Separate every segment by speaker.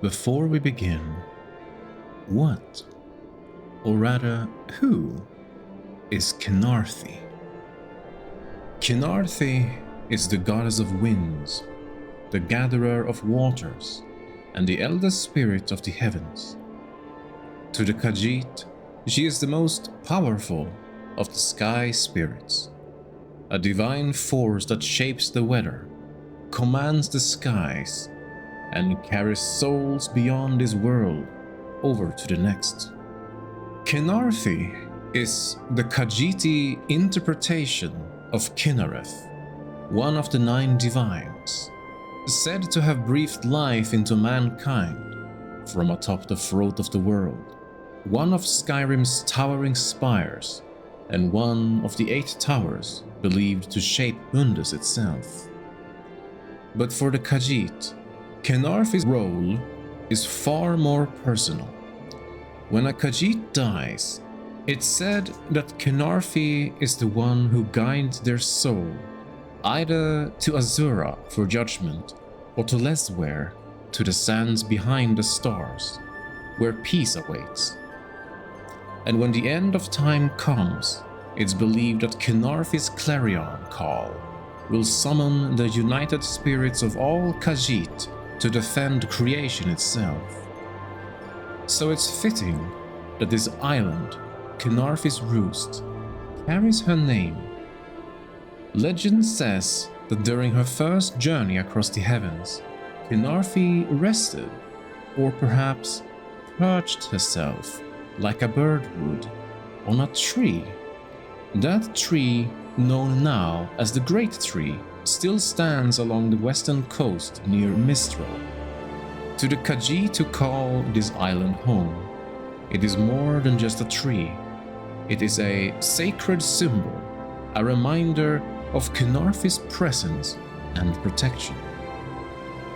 Speaker 1: Before we begin, what, or rather who, is Khenarthi? Khenarthi is the goddess of winds, the gatherer of waters, and the eldest spirit of the heavens. To the 𝕾𝖑𝖔𝖈, she is the most powerful of the sky spirits, a divine force that shapes the weather, commands the skies, and carries souls beyond this world over to the next. Khenarthi is the 𝕾𝖑𝖔𝖈 interpretation of Khenareth, one of the 9 divines, said to have breathed life into mankind from atop the throat of the world, one of Skyrim's towering spires, and one of the 8 towers believed to shape Undus itself. But for the 𝕾𝖑𝖔𝖈, Khenarthi's role is far more personal. When a 𝕾𝖑𝖔𝖈 dies, it's said that Khenarthi is the one who guides their soul, either to Azura for judgment, or to 𝕾𝖔𝖈𝖎, to the sands behind the stars, where peace awaits. And when the end of time comes, it's believed that Khenarthi's clarion call will summon the united spirits of all 𝕾𝖑𝖈 to defend creation itself. So it's fitting that this island, Khenarthi's Roost, carries her name. Legend says that during her first journey across the heavens, Khenarthi rested, or perhaps perched herself like a bird would, on a tree. That tree, known now as the Great Tree, still stands along the western coast near Mistral. To the 𝕾𝖑𝖔𝖈 to call this island home, it is more than just a tree. It is a sacred symbol, a reminder of Khenarthi's presence and protection.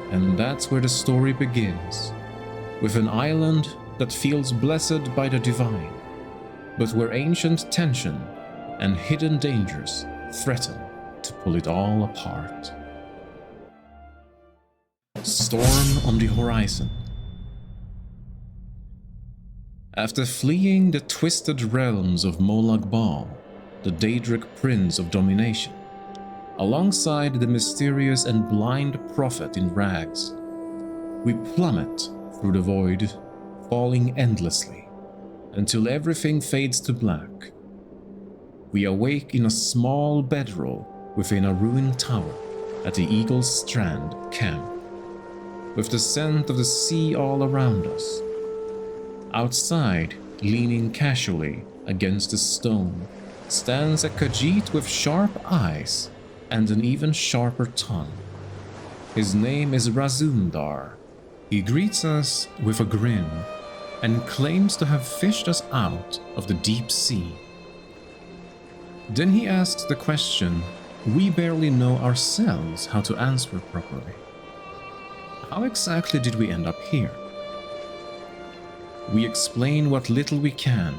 Speaker 1: And that's where the story begins, with an island that feels blessed by the divine, but where ancient tension and hidden dangers threaten to pull it all apart. Storm on the horizon. After fleeing the twisted realms of 𝕾𝖔𝖈𝖎𝖆, the Daedric prince of domination, alongside the mysterious and blind prophet in rags, we plummet through the void, falling endlessly, until everything fades to black. We awake in a small bedroll within a ruined tower at the Eagle's Strand camp, with the scent of the sea all around us. Outside, leaning casually against the stone, stands a 𝕾𝖑𝖈 with sharp eyes and an even sharper tongue. His name is Razumdar. He greets us with a grin and claims to have fished us out of the deep sea. Then he asks the question we barely know ourselves how to answer properly. How exactly did we end up here? We explain what little we can,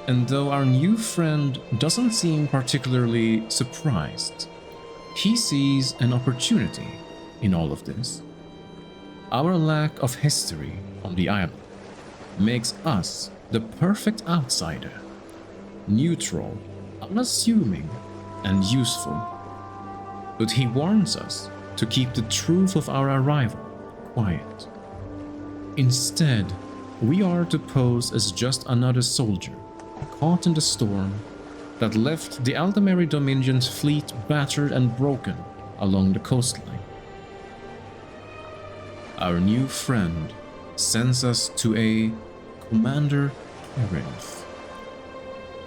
Speaker 1: and though our new friend doesn't seem particularly surprised, he sees an opportunity in all of this. Our lack of history on the island makes us the perfect outsider, neutral, unassuming, and useful. But he warns us to keep the truth of our arrival quiet. Instead, we are to pose as just another soldier, caught in the storm that left the Aldemari Dominion's fleet battered and broken along the coastline. Our new friend sends us to a Commander Perils,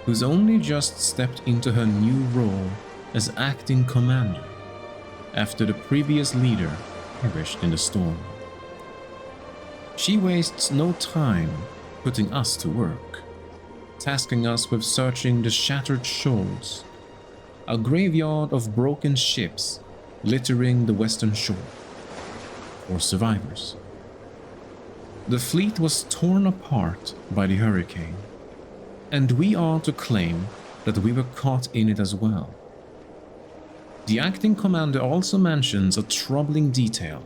Speaker 1: who's only just stepped into her new role as acting commander after the previous leader perished in the storm. She wastes no time putting us to work, tasking us with searching the shattered shoals, a graveyard of broken ships littering the western shore, for survivors. The fleet was torn apart by the hurricane, and we are to claim that we were caught in it as well. The acting commander also mentions a troubling detail.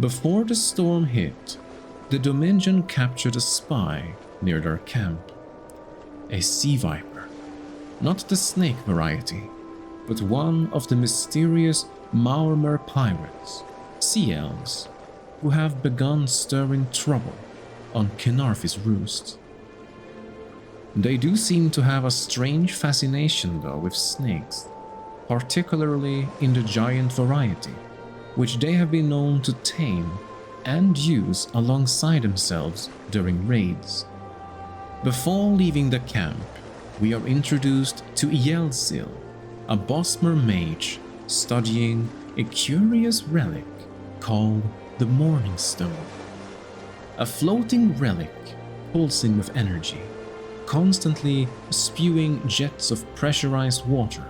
Speaker 1: Before the storm hit, the Dominion captured a spy near their camp. A sea viper, not the snake variety, but one of the mysterious 𝕾𝖈 pirates, sea elves, who have begun stirring trouble on Khenarthi's Roost. They do seem to have a strange fascination though with snakes, particularly in the giant variety, which they have been known to tame and use alongside themselves during raids. Before leaving the camp, we are introduced to 𝕾𝖆𝖎𝖆𝖑𝖘, a Bosmer mage studying a curious relic called the Morning Stone. A floating relic pulsing with energy, constantly spewing jets of pressurized water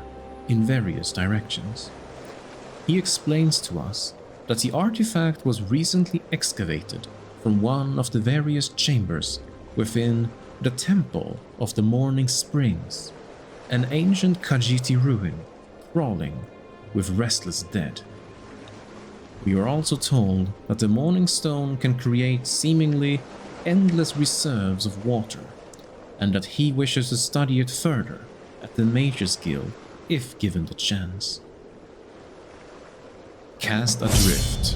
Speaker 1: in various directions. He explains to us that the artifact was recently excavated from one of the various chambers within the Temple of the Morning Springs, an ancient 𝕾𝖑𝖘 ruin crawling with restless dead. We are also told that the Morning Stone can create seemingly endless reserves of water, and that he wishes to study it further at the Mages Guild if given the chance. Cast Adrift.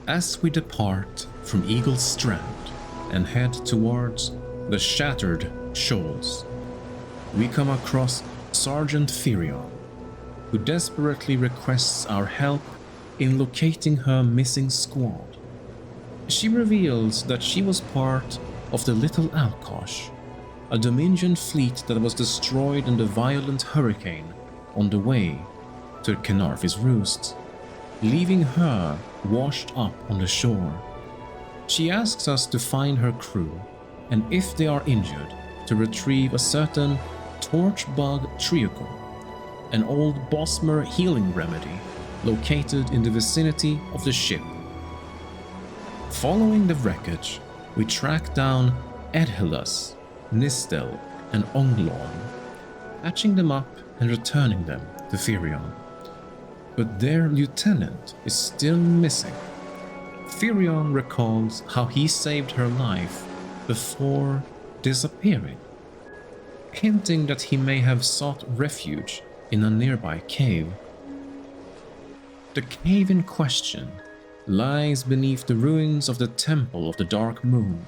Speaker 1: As we depart from Eagle's Strand and head towards the Shattered Shoals, we come across Sergeant Firion, who desperately requests our help in locating her missing squad. She reveals that she was part of the Little 𝕱𝖑𝖘, a Dominion fleet that was destroyed in the violent hurricane on the way to Khenarthi's Roost, leaving her washed up on the shore. She asks us to find her crew, and if they are injured, to retrieve a certain 𝕱𝖔𝖑𝖔𝖑, an old Bosmer healing remedy located in the vicinity of the ship. Following the wreckage, we track down Edhillas, Nistel, and Onglon, patching them up and returning them to Firion. But their lieutenant is still missing. Firion recalls how he saved her life before disappearing, hinting that he may have sought refuge in a nearby cave. The cave in question lies beneath the ruins of the Temple of the Dark Moon,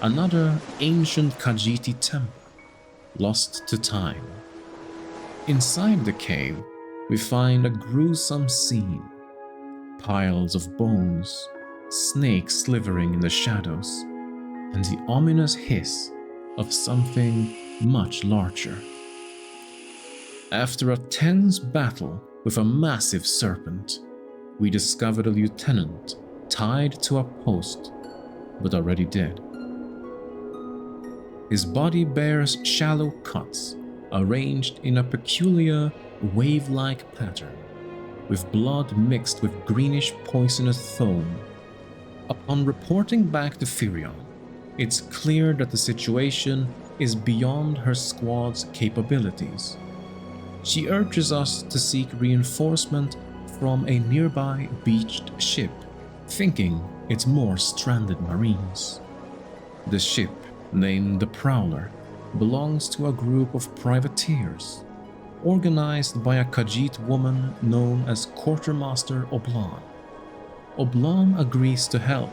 Speaker 1: another ancient 𝕾𝖑𝖘 temple, lost to time. Inside the cave, we find a gruesome scene. Piles of bones, snakes slithering in the shadows, and the ominous hiss of something much larger. After a tense battle with a massive serpent, we discover the lieutenant tied to a post, but already dead. His body bears shallow cuts, arranged in a peculiar wave-like pattern, with blood mixed with greenish poisonous foam. Upon reporting back to Firion, it's clear that the situation is beyond her squad's capabilities. She urges us to seek reinforcement from a nearby beached ship, thinking it's more stranded Marines. The ship, named the Prowler, belongs to a group of privateers, organized by a 𝕾𝖑𝖘 woman known as Quartermaster 𝕱𝖆𝖆. 𝕱𝖆𝖆 agrees to help,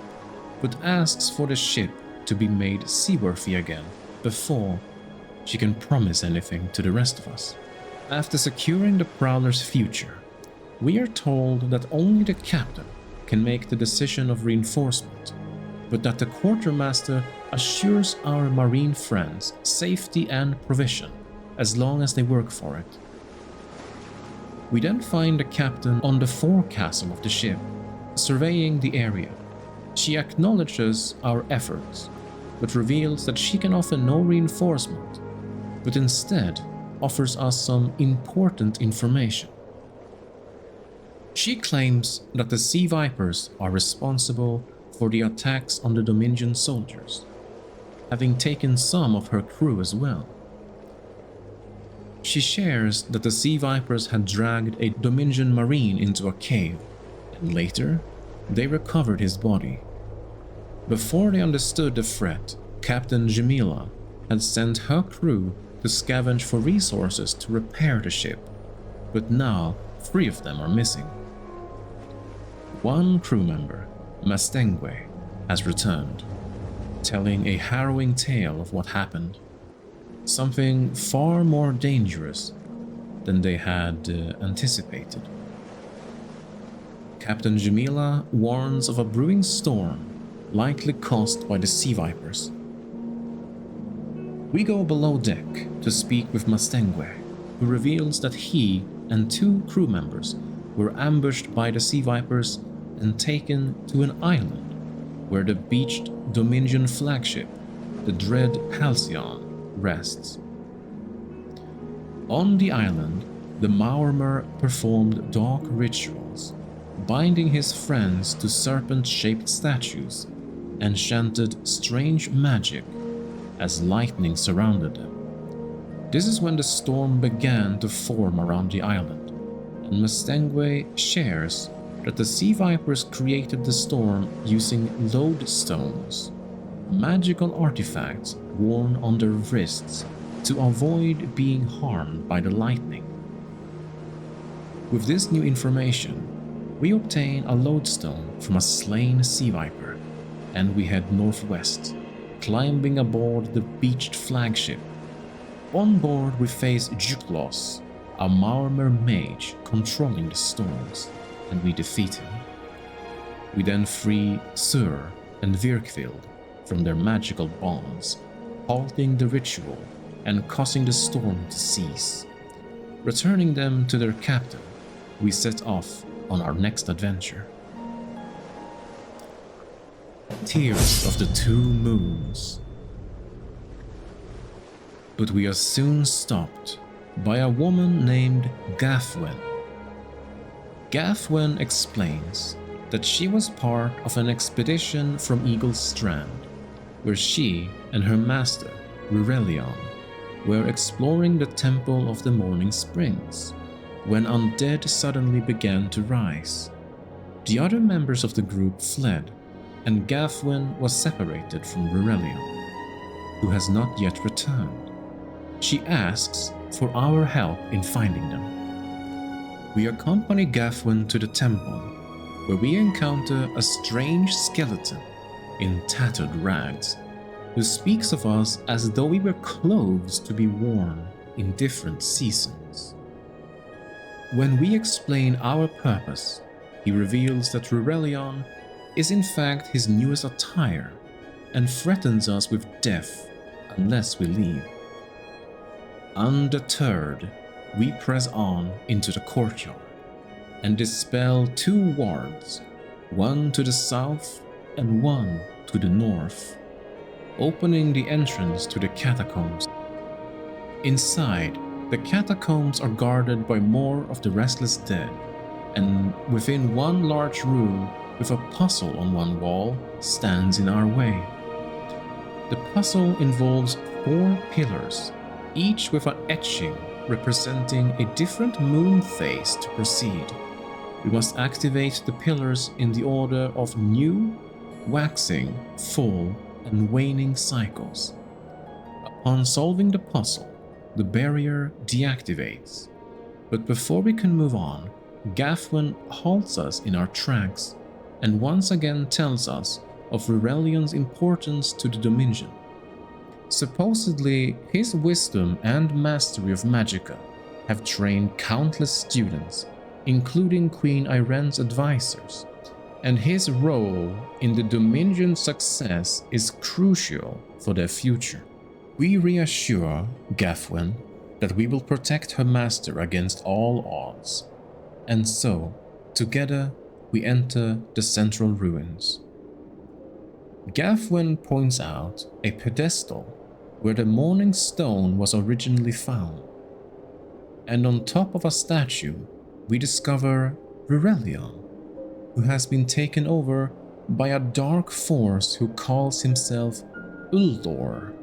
Speaker 1: but asks for the ship to be made seaworthy again before she can promise anything to the rest of us. After securing the Prowler's future, we are told that only the captain can make the decision of reinforcement, but that the quartermaster assures our marine friends safety and provision as long as they work for it. We then find the captain on the forecastle of the ship, surveying the area. She acknowledges our efforts, but reveals that she can offer no reinforcement, but instead offers us some important information. She claims that the Sea Vipers are responsible for the attacks on the Dominion soldiers, having taken some of her crew as well. She shares that the Sea Vipers had dragged a Dominion Marine into a cave, and later they recovered his body. Before they understood the threat, Captain 𝕲𝖈 had sent her crew to scavenge for resources to repair the ship, but now 3 of them are missing. One crew member, 𝕲𝖈𝖎𝖎𝖑𝖘, has returned, telling a harrowing tale of what happened, something far more dangerous than they had anticipated. Captain 𝕲𝖈 warns of a brewing storm likely caused by the Sea Vipers. We go below deck to speak with 𝕲𝖈𝖎𝖎𝖑𝖘, who reveals that he and 2 crew members were ambushed by the Sea Vipers and taken to an island where the beached Dominion flagship, the dread 𝕲𝖆𝖆𝖆𝖑𝖘, rests. On the island, the 𝕲𝖆𝖆 performed dark rituals, binding his friends to serpent-shaped statues, and chanted strange magic as lightning surrounded them. This is when the storm began to form around the island, and 𝕲𝖈𝖎𝖎𝖑𝖘 shares that the Sea Vipers created the storm using lodestones, magical artifacts worn on their wrists to avoid being harmed by the lightning. With this new information, we obtain a lodestone from a slain Sea Viper, and we head northwest, climbing aboard the beached flagship. On board we face 𝕱𝖑𝖑𝖔𝖑, a 𝕲𝖆𝖎𝖎 mage controlling the storms, and we defeat him. We then free 𝕱𝖔𝖑𝖑 and 𝖑𝖑𝖑𝖑 from their magical bonds, halting the ritual and causing the storm to cease. Returning them to their captain, we set off on our next adventure. Tears of the 2 Moons. But we are soon stopped by a woman named Gafwen. Gafwen explains that she was part of an expedition from Eagle's Strand, where she and her master, 𝕱𝖆𝖆𝖆𝖆𝖆, were exploring the Temple of the Morning Springs, when undead suddenly began to rise. The other members of the group fled, and Gafwen was separated from 𝕱𝖆𝖆𝖆𝖆, who has not yet returned. She asks for our help in finding them. We accompany Gafwen to the temple, where we encounter a strange skeleton in tattered rags, who speaks of us as though we were clothes to be worn in different seasons. When we explain our purpose, he reveals that 𝕱𝖆𝖆𝖆𝖆 is in fact his newest attire, and threatens us with death unless we leave. Undeterred, we press on into the courtyard and dispel 2 wards, one to the south and one to the north, opening the entrance to the catacombs. Inside, the catacombs are guarded by more of the restless dead, and within one large room with a puzzle on one wall stands in our way. The puzzle involves 4 pillars, each with an etching representing a different moon phase to proceed. We must activate the pillars in the order of new, waxing, full, and waning cycles. Upon solving the puzzle, the barrier deactivates. But before we can move on, Gafwen halts us in our tracks and once again tells us of 𝕱𝖆𝖆𝖆𝖆𝖆's importance to the Dominion. Supposedly, his wisdom and mastery of magicka have trained countless students, including Queen Ayrenne's advisors, and his role in the Dominion's success is crucial for their future. We reassure Gafwen that we will protect her master against all odds, and so, together, we enter the central ruins. Gafwen points out a pedestal where the Morning Stone was originally found, and on top of a statue we discover 𝕱𝖆𝖆𝖆𝖆, who has been taken over by a dark force who calls himself Uldor.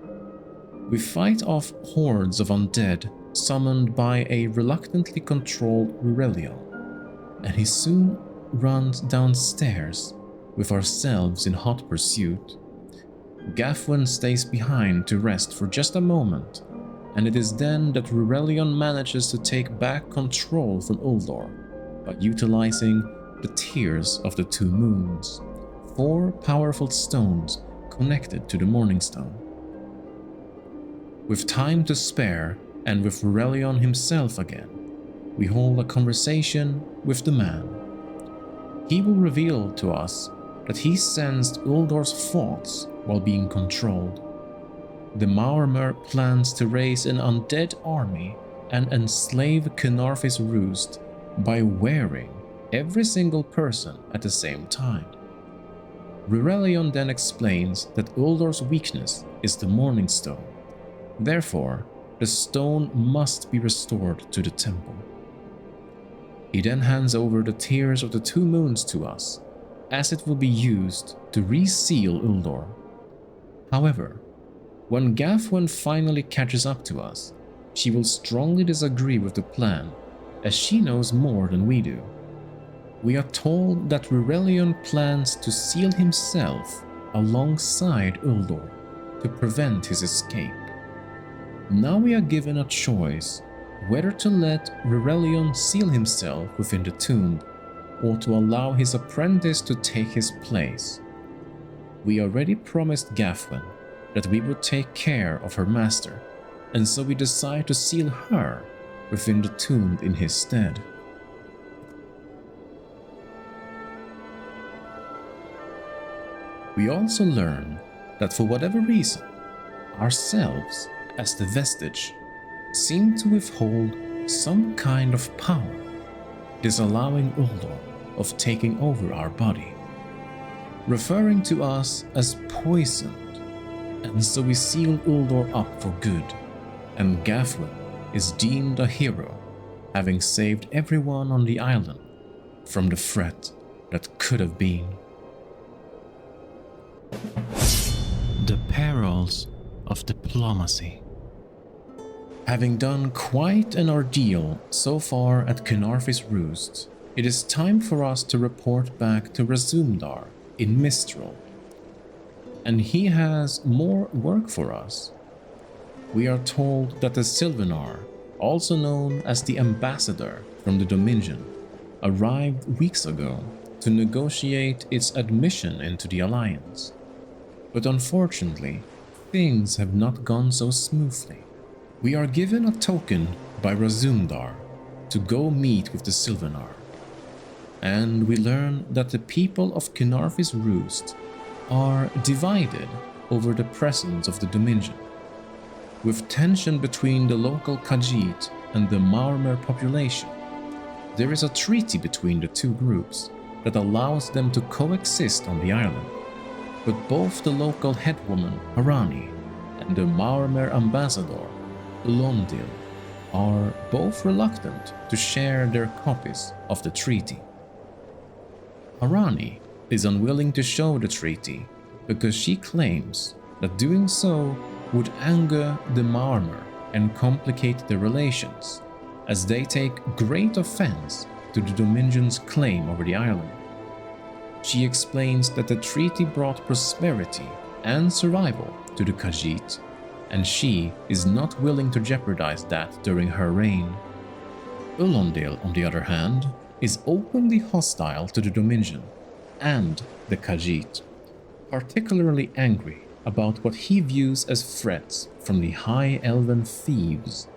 Speaker 1: We fight off hordes of undead summoned by a reluctantly controlled 𝕱𝖆𝖎𝖆, and he soon runs downstairs with ourselves in hot pursuit. 𝕑𝖑𝖏 stays behind to rest for just a moment, and it is then that 𝕱𝖆𝖎𝖆 manages to take back control from Uldor by utilizing the Tears of the Two Moons, 4 powerful stones connected to the Morning Stone. With time to spare, and with 𝕱𝖆𝖎𝖆 himself again, we hold a conversation with the man. He will reveal to us that he sensed Uldor's thoughts while being controlled. The 𝕈𝖆𝖚 plans to raise an undead army and enslave Khenarthi's Roost by wearing every single person at the same time. 𝕱𝖆𝖎𝖆 then explains that Uldor's weakness is the Morning Stone. Therefore, the stone must be restored to the temple. He then hands over the Tears of the Two Moons to us, as it will be used to reseal Uldor. However, when 𝕑𝖏 finally catches up to us, she will strongly disagree with the plan, as she knows more than we do. We are told that 𝕱𝖆𝖆𝖆 plans to seal himself alongside Uldor to prevent his escape. Now we are given a choice whether to let 𝕱𝖆𝖆𝖆 seal himself within the tomb or to allow his apprentice to take his place. We already promised 𝕑𝖏 that we would take care of her master, and so we decide to seal her within the tomb in his stead. We also learn that for whatever reason, ourselves as the vestige seem to withhold some kind of power, disallowing Uldor of taking over our body, referring to us as poisoned, and so we seal Uldor up for good, and 𝕑𝖏 is deemed a hero, having saved everyone on the island from the threat that could have been. The Perils of Diplomacy. Having done quite an ordeal so far at Khenarthi's Roost, it is time for us to report back to 𝕱𝖆𝖚 in Mistral, and he has more work for us. We are told that the 𝕱𝖚, also known as the ambassador from the Dominion, arrived weeks ago to negotiate its admission into the Alliance. But unfortunately, things have not gone so smoothly. We are given a token by 𝕱𝖚𝖚 to go meet with the 𝕱𝖚, and we learn that the people of Khenarthi's Roost are divided over the presence of the Dominion. With tension between the local 𝕾𝖑𝖔𝖚 and the 𝕈𝖚𝖚 population, there is a treaty between the two groups that allows them to coexist on the island, but both the local headwoman 𝕈𝖚𝖚 and the 𝕈𝖚𝖚 ambassador 𝕾𝖚𝖚 are both reluctant to share their copies of the treaty. 𝕈𝖚𝖚 is unwilling to show the treaty because she claims that doing so would anger the 𝕈𝖚𝖚 and complicate their relations, as they take great offense to the Dominion's claim over the island. She explains that the treaty brought prosperity and survival to the 𝕾𝖑𝖚, and she is not willing to jeopardize that during her reign. 𝕾𝖚𝖚, on the other hand, is openly hostile to the Dominion and the 𝕾𝖑𝖚, particularly angry about what he views as threats from the high elven thieves.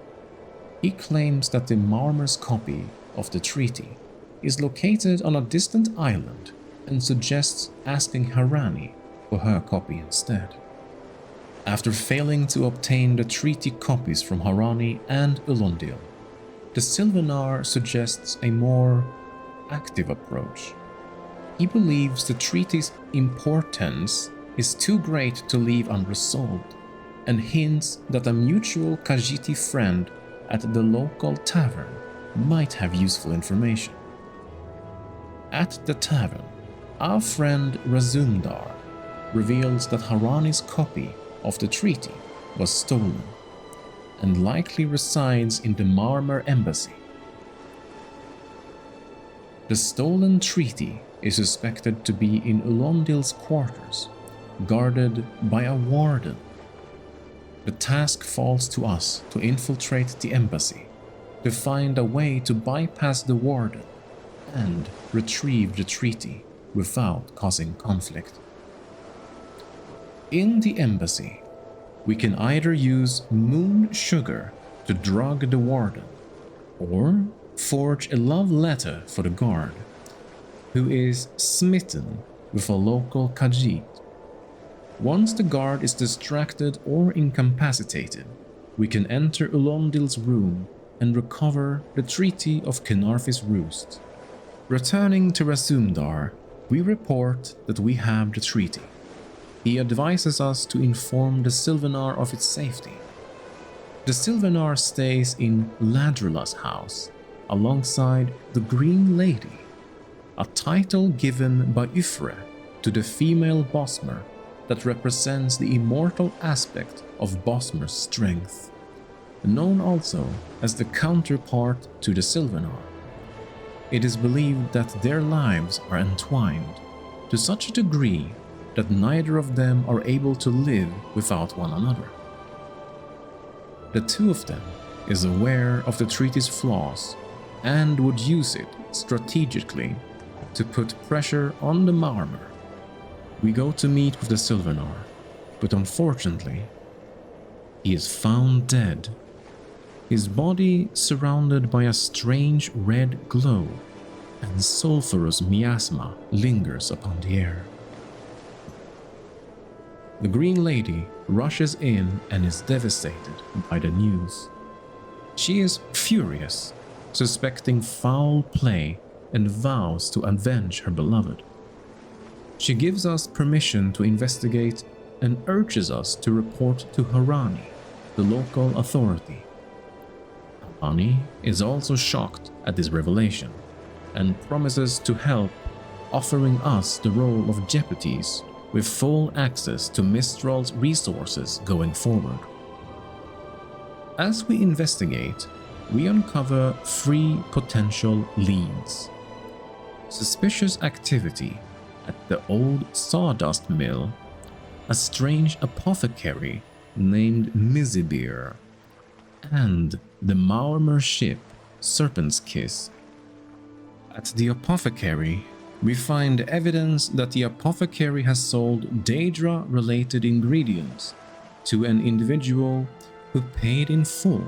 Speaker 1: He claims that the 𝕈𝖚𝖚's copy of the treaty is located on a distant island and suggests asking 𝕗𝑟ani for her copy instead. After failing to obtain the treaty copies from 𝕗𝑟ani and 𝕾𝖚𝖚, the 𝕱𝖚 suggests a more active approach. He believes the treaty's importance is too great to leave unresolved, and hints that a mutual 𝕾𝑑𝖚 friend at the local tavern might have useful information. At the tavern, our friend 𝕱𝖚𝖚 reveals that 𝕗𝑟ani's copy of the treaty was stolen, and likely resides in the 𝕲𝖈 embassy. The stolen treaty is suspected to be in 𝕱𝖈𝖎𝖆's quarters, guarded by a warden. The task falls to us to infiltrate the embassy, to find a way to bypass the warden and retrieve the treaty without causing conflict. In the embassy, we can either use moon sugar to drug the warden, or forge a love letter for the guard, who is smitten with a local 𝕾𝖑𝖔𝖈. Once the guard is distracted or incapacitated, we can enter 𝕱𝖈𝖎𝖆's room and recover the treaty of Khenarthi's Roost. Returning to Rūsumdar, we report that we have the treaty. He advises us to inform the Sylvanar of its safety. The Sylvanar stays in Ladrila's house, alongside the Green Lady, a title given by 𝕱𝖆 to the female 𝕲𝖈 that represents the immortal aspect of 𝕲𝖈r's strength, known also as the counterpart to the Sylvanar. It is believed that their lives are entwined to such a degree that neither of them are able to live without one another. The two of them is aware of the treaty's flaws and would use it strategically to put pressure on the 𝕲𝖈. We go to meet with the Sylvanar, but unfortunately, he is found dead, his body surrounded by a strange red glow, and sulphurous miasma lingers upon the air. The Green Lady rushes in and is devastated by the news. She is furious, suspecting foul play, and vows to avenge her beloved. She gives us permission to investigate and urges us to report to 𝕻𝖆ni, the local authority. 𝕻𝖆ni is also shocked at this revelation and promises to help, offering us the role of deputies with full access to Mistral's resources going forward. As we investigate, we uncover 3 potential leads. Suspicious activity at the old sawdust mill, a strange apothecary named 𝕾𝖔𝖈, and the 𝕲𝖈 ship Serpent's Kiss. At the apothecary, we find evidence that the apothecary has sold Daedra-related ingredients to an individual who paid in full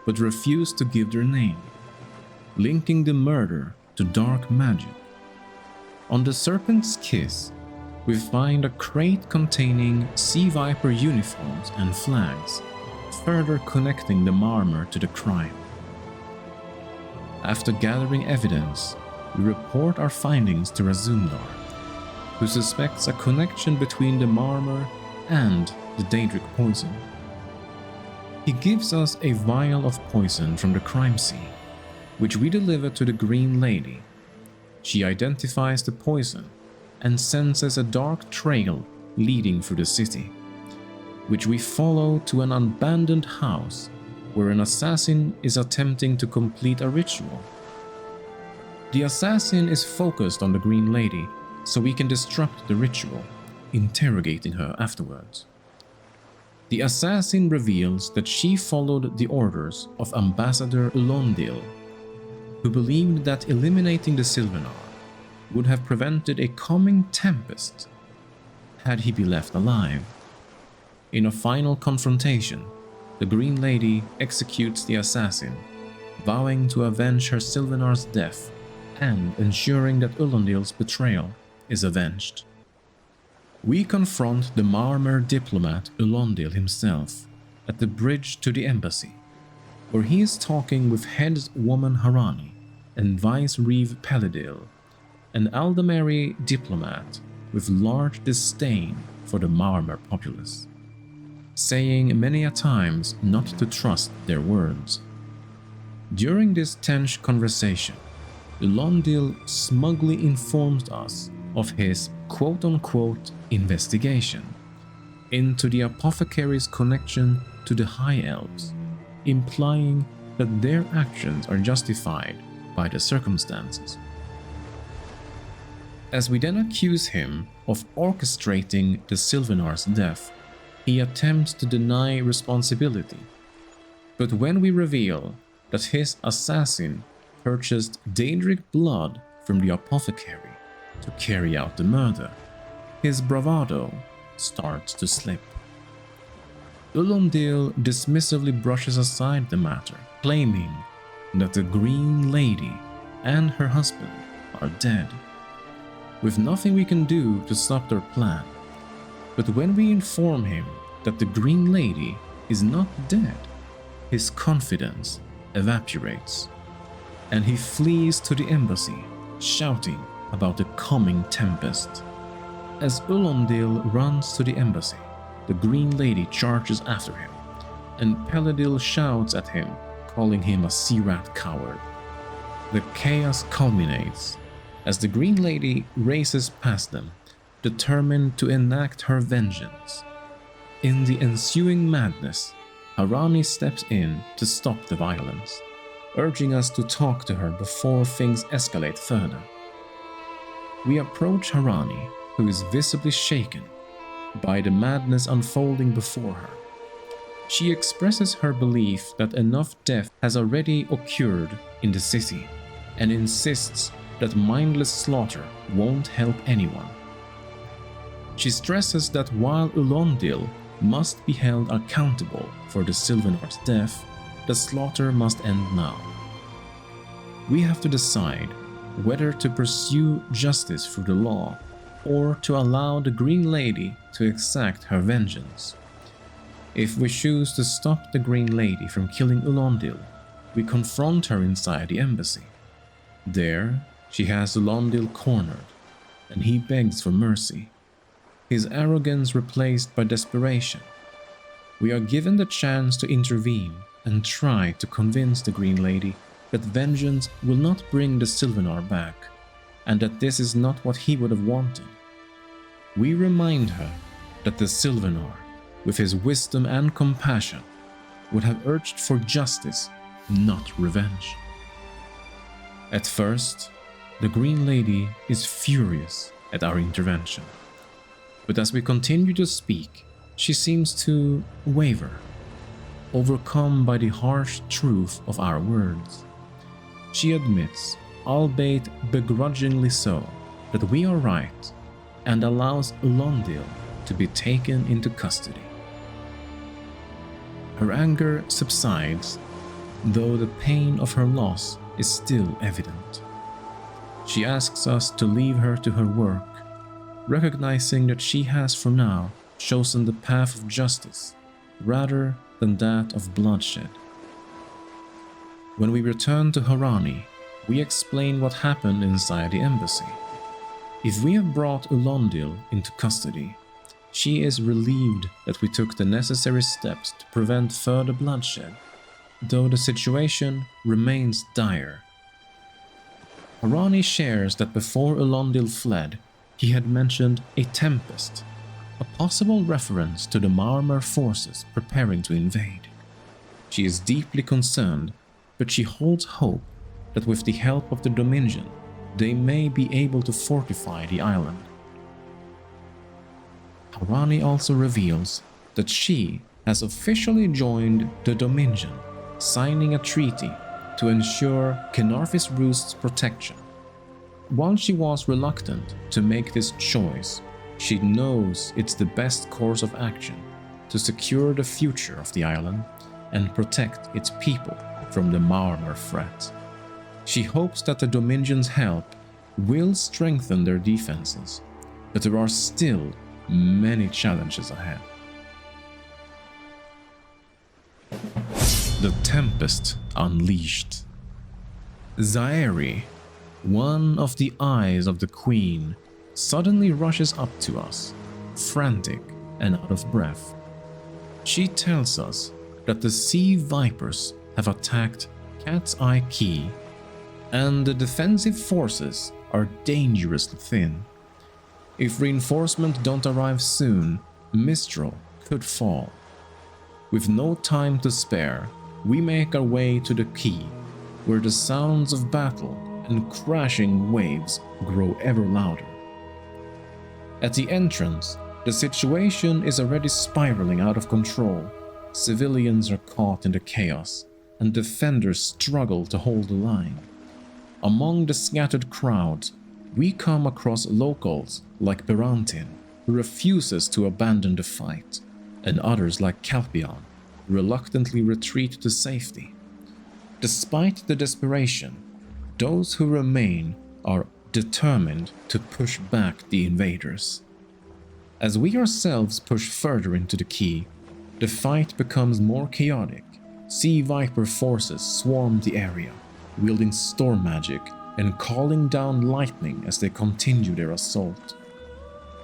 Speaker 1: but refused to give their name, linking the murder to dark magic. On the Serpent's Kiss, we find a crate containing sea viper uniforms and flags, further connecting the 𝕲𝖈 to the crime. After gathering evidence, we report our findings to Rūsumdar, who suspects a connection between the 𝕲𝖈 and the Daedric poison. He gives us a vial of poison from the crime scene, which we deliver to the Green Lady. She identifies the poison and senses a dark trail leading through the city, which we follow to an abandoned house where an assassin is attempting to complete a ritual. The assassin is focused on the Green Lady, so we can disrupt the ritual, interrogating her afterwards. The assassin reveals that she followed the orders of Ambassador 𝕱𝖈𝖎𝖆, who believed that eliminating the Sylvanar would have prevented a coming Tempest had he been left alive. In a final confrontation, the Green Lady executes the assassin, vowing to avenge her Sylvanar's death and ensuring that 𝕱𝖈𝖎𝖆's betrayal is avenged. We confront the 𝕲𝖈 diplomat 𝕱𝖈𝖎𝖆 himself at the bridge to the embassy, where he is talking with headswoman 𝕻𝖆ni and Vice Reeve Pelidil, an Aldemari diplomat with large disdain for the 𝕲𝖈 populace, saying many a times not to trust their words. During this tense conversation, 𝕱𝖈𝖎𝖆 smugly informs us of his quote-unquote investigation into the apothecary's connection to the High Elves implying that their actions are justified by the circumstances. As we then accuse him of orchestrating the Sylvanar's death, he attempts to deny responsibility. But when we reveal that his assassin purchased Daedric blood from the apothecary to carry out the murder, his bravado starts to slip. 𝕱𝖆𝖈 dismissively brushes aside the matter, claiming that the Green Lady and her husband are dead, with nothing we can do to stop their plan. But when we inform him that the Green Lady is not dead, his confidence evaporates, and he flees to the embassy, shouting about the coming Tempest. As 𝕱𝖆𝖈 runs to the embassy, the Green Lady charges after him, and Peladil shouts at him, calling him a sea rat coward. The chaos culminates as the Green Lady races past them, determined to enact her vengeance. In the ensuing madness, Harani steps in to stop the violence, urging us to talk to her before things escalate further. We approach Harani, who is visibly shaken by the madness unfolding before her. She expresses her belief that enough death has already occurred in the city, and insists that mindless slaughter won't help anyone. She stresses that while 𝕱𝖆𝖈 must be held accountable for the Sylvanar's death, the slaughter must end now. We have to decide whether to pursue justice through the law or to allow the Green Lady to exact her vengeance. If we choose to stop the Green Lady from killing 𝕱𝖆𝖈, we confront her inside the embassy. There, she has 𝕱𝖆𝖈 cornered, and he begs for mercy, his arrogance replaced by desperation. We are given the chance to intervene and try to convince the Green Lady that vengeance will not bring the Sylvanar back, and that this is not what he would have wanted. We remind her that the Sylvanar, with his wisdom and compassion, would have urged for justice, not revenge. At first, the Green Lady is furious at our intervention, but as we continue to speak, she seems to waver, overcome by the harsh truth of our words. She admits, albeit begrudgingly so, that we are right, and allows 𝕱𝖆𝖈 to be taken into custody. Her anger subsides, though the pain of her loss is still evident. She asks us to leave her to her work, recognizing that she has for now chosen the path of justice rather than that of bloodshed. When we return to Harani, we explain what happened inside the embassy. If we have brought 𝕱𝖆𝖈 into custody, she is relieved that we took the necessary steps to prevent further bloodshed, though the situation remains dire. Harani shares that before 𝕱𝖆𝖈 fled, he had mentioned a Tempest, a possible reference to the Marmar forces preparing to invade. She is deeply concerned, but she holds hope that with the help of the Dominion, they may be able to fortify the island. Harani also reveals that she has officially joined the Dominion, signing a treaty to ensure Khenarthi's Roost's protection. While she was reluctant to make this choice, she knows it's the best course of action to secure the future of the island and protect its people from the Marmar threat. She hopes that the Dominion's help will strengthen their defenses, but there are still many challenges ahead. The Tempest Unleashed. 𝕳𝖈𝖎, one of the eyes of the Queen, suddenly rushes up to us, frantic and out of breath. She tells us that the sea vipers have attacked 𝕾𝖑𝖑𝖔𝖚, and the defensive forces are dangerously thin. If reinforcements don't arrive soon, Mistral could fall. With no time to spare, we make our way to the quay, where the sounds of battle and crashing waves grow ever louder. At the entrance, the situation is already spiraling out of control. Civilians are caught in the chaos, and defenders struggle to hold the line. Among the scattered crowds, we come across locals like Khenarthi, who refuses to abandon the fight, and others like 𝕾𝖑𝖑𝖔𝖕 reluctantly retreat to safety. Despite the desperation, those who remain are determined to push back the invaders. As we ourselves push further into the quay, the fight becomes more chaotic. Sea Viper forces swarm the area, wielding storm magic and calling down lightning as they continue their assault.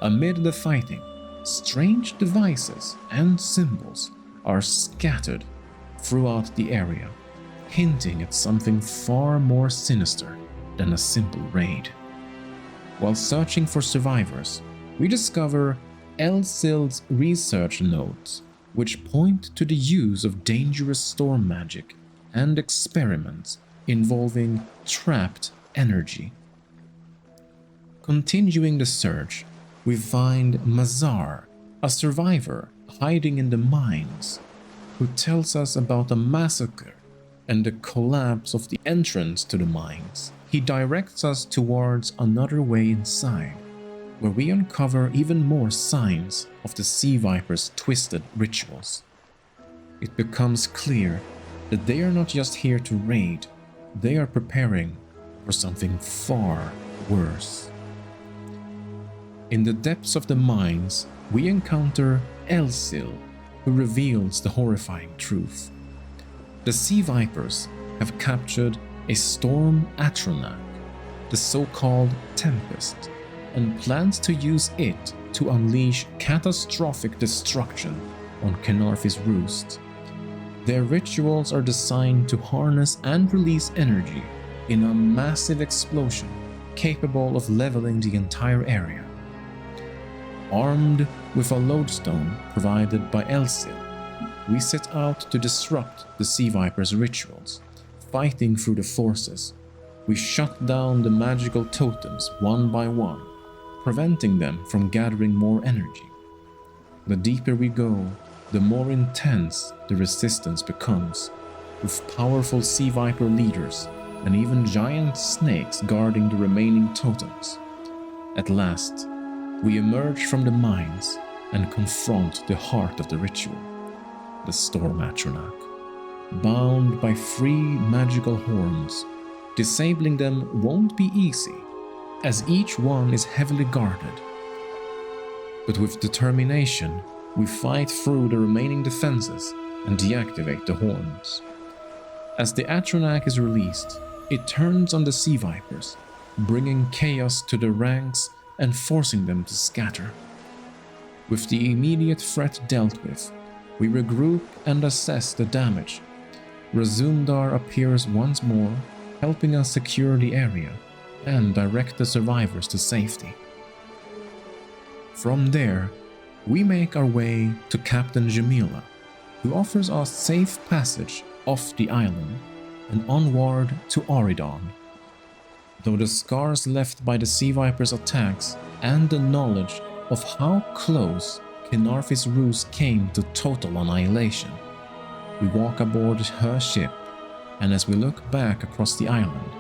Speaker 1: Amid the fighting, strange devices and symbols are scattered throughout the area, hinting at something far more sinister than a simple raid. While searching for survivors, we discover 𝕾𝖔𝖈𝖎𝖑𝖘's research notes, which point to the use of dangerous storm magic and experiments involving trapped energy. Continuing the search, we find Mazar, a survivor hiding in the mines, who tells us about a massacre and the collapse of the entrance to the mines. He directs us towards another way inside, where we uncover even more signs of the Sea Viper's twisted rituals. It becomes clear that they are not just here to raid, they are preparing for something far worse. In the depths of the mines, we encounter 𝕾𝖈𝖎𝖎𝖑𝖘, who reveals the horrifying truth. The Sea Vipers have captured a storm atronach, the so-called Tempest, and plans to use it to unleash catastrophic destruction on Khenarthi's Roost. Their rituals are designed to harness and release energy in a massive explosion capable of leveling the entire area. Armed with a lodestone provided by 𝕾𝖈𝖎𝖎𝖑, we set out to disrupt the Sea Viper's rituals. Fighting through the forces, we shut down the magical totems one by one, preventing them from gathering more energy. The deeper we go, the more intense the resistance becomes, with powerful Sea Viper leaders and even giant snakes guarding the remaining totems. At last, we emerge from the mines and confront the heart of the ritual, the storm atronach. Bound by 3 magical horns, disabling them won't be easy, as each one is heavily guarded. But with determination, we fight through the remaining defenses and deactivate the horns. As the atronach is released, it turns on the Sea Vipers, bringing chaos to the ranks and forcing them to scatter. With the immediate threat dealt with, we regroup and assess the damage. 𝕱𝖈𝖎𝖑𝖘 appears once more, helping us secure the area and direct the survivors to safety. From there, we make our way to Captain 𝕾𝖈𝖎𝖎, who offers us safe passage off the island and onward to 𝕱�uriyon. Though the scars left by the Sea Viper's attacks and the knowledge of how close Khenarthi's Roost came to total annihilation, we walk aboard her ship, and as we look back across the island,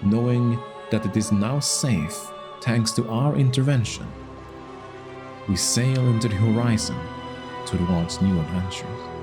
Speaker 1: knowing that it is now safe thanks to our intervention, we sail into the horizon towards new adventures.